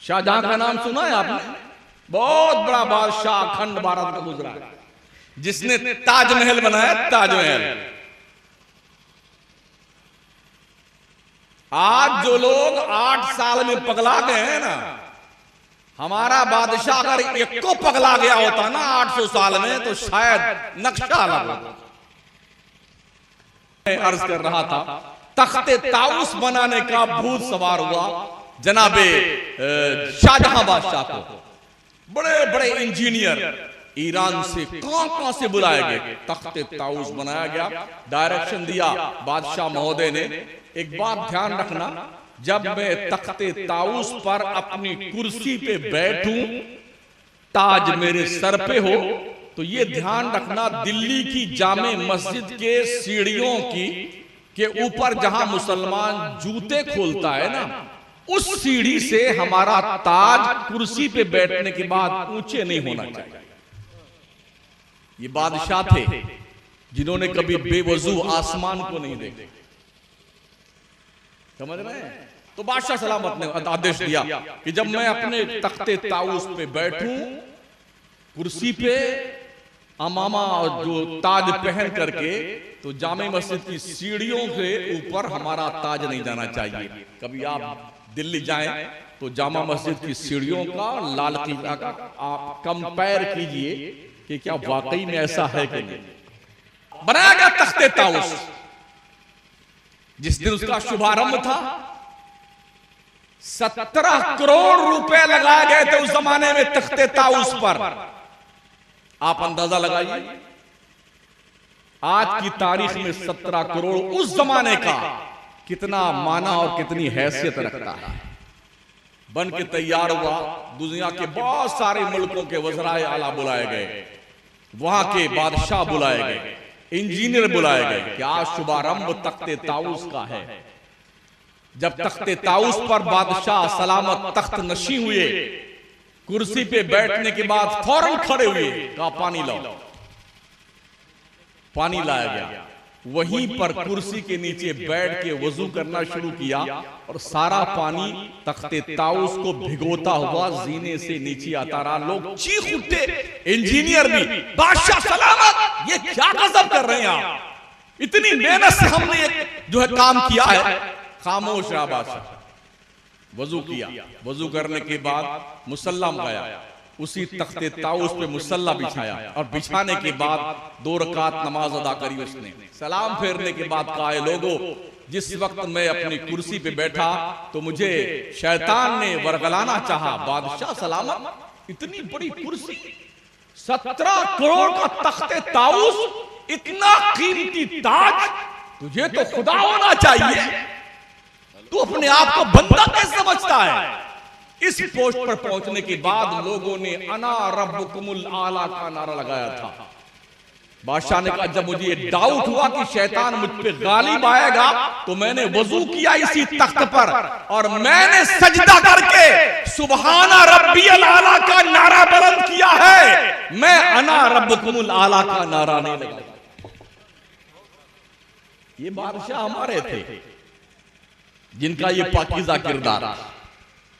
शाहजहां का नाम सुना है आपने? बहुत बड़ा बादशाह अखंड भारत का गुजरा है, जिसने ताजमहल बनाया। ताजमहल आज जो लोग 8 साल में पगला गए हैं ना, हमारा बादशाह अगर एक को पगला गया होता ना 800 साल में, तो शायद नक्शा अलग होता। मैं अर्ज कर रहा था, तख्ते ताउस बनाने का भूत सवार हुआ जनाबे शाहजहां बादशाह को। बड़े बड़े इंजीनियर ईरान से कहां से बुलाए गए, तख्ते ताउस बनाया गया। डायरेक्शन दिया बादशाह महोदय ने, एक बात ध्यान रखना, जब मैं तख्ते ताउस पर अपनी कुर्सी पे बैठूं, ताज मेरे सर पे हो, तो ये ध्यान रखना, दिल्ली की जामे मस्जिद के सीढ़ियों के ऊपर जहां मुसलमान जूते खोलता है ना, उस सीढ़ी से हमारा ताज कुर्सी पे बैठने के बाद ऊंचे नहीं होना चाहिए। ये बादशाह थे जिन्होंने कभी बेवजू आसमान को नहीं देखा। समझ रहे हैं? तो बादशाह सलामत ने आदेश दिया कि जब मैं अपने तख्ते ताउस पे बैठूं, कुर्सी पे अमामा जो ताज पहन करके, तो जामे मस्जिद की सीढ़ियों के ऊपर हमारा ताज नहीं जाना चाहिए। कभी आप दिल्ली जाएं तो जामा मस्जिद की सीढ़ियों का, लाल किला का आप कंपेयर कीजिए कि क्या वाकई में ऐसा है कि नहीं। बनाया गया तख्ते ताउस। जिस दिन उसका शुभारंभ था, 17 करोड़ रुपए लगाए गए थे उस जमाने में तख्ते ताउस पर। आप अंदाजा लगाइए आज की तारीख में 17 करोड़ उस जमाने का कितना माना और कितनी हैसियत रखता है। बन के तैयार हुआ, दुनिया के बहुत सारे मुल्कों के वज़राए आला बुलाए गए, वहां के बादशाह बुलाए गए, इंजीनियर बुलाए गए कि आज शुभारंभ तख्ते ताउस का है। जब तख्ते ताउस पर बादशाह सलामत तख्त नशी हुए, कुर्सी पे बैठने के बाद फौरन खड़े हुए, कहा पानी लाओ। पानी लाया गया, वहीं पर कुर्सी के नीचे बैठ के वजू करना शुरू किया, और सारा पानी तख्ते ताउस को भिगोता हुआ जीने से नीचे आता रहा। लोग चीख उठे, इंजीनियर भी, बादशाह सलामत, ये क्या गजब कर रहे हैं आप, इतनी मेहनत से हमने जो है काम किया है। खामोश रहा बादशाह। वजू किया, वजू करने के बाद मुसल्ला गया, उसी तख्ते ताउस पे मुसल्ला बिछाया, और बिछाने के बाद 2 रकात नमाज अदा करी उसने। सलाम फेरने के बाद कहा, लोगों, जिस वक्त मैं अपनी कुर्सी पे बैठा तो मुझे शैतान ने वरगलाना चाहा। बादशाह सलामत, इतनी बड़ी कुर्सी, 17 करोड़ का तख्ते ताउस, इतना कीमती ताज, तुझे तो खुदा होना चाहिए, तू अपने आप को बंदा कैसे समझता है? इस पोस्ट पर पहुंचने के बाद लोगों ने अना रब्बुकुमुल आला का नारा लगाया था। बादशाह ने कहा, जब मुझे ये डाउट हुआ कि शैतान मुझ पे गालिब आएगा, तो मैंने वजू किया इसी तख्त पर, और मैंने सजदा करके सुबहाना रब्बियल आला का नारा बुलंद किया है। मैं अना रब्बुकुमुल आला का नारा नहीं लगाया। ये बादशाह हमारे थे जिनका ये पाकीज़ा किरदार।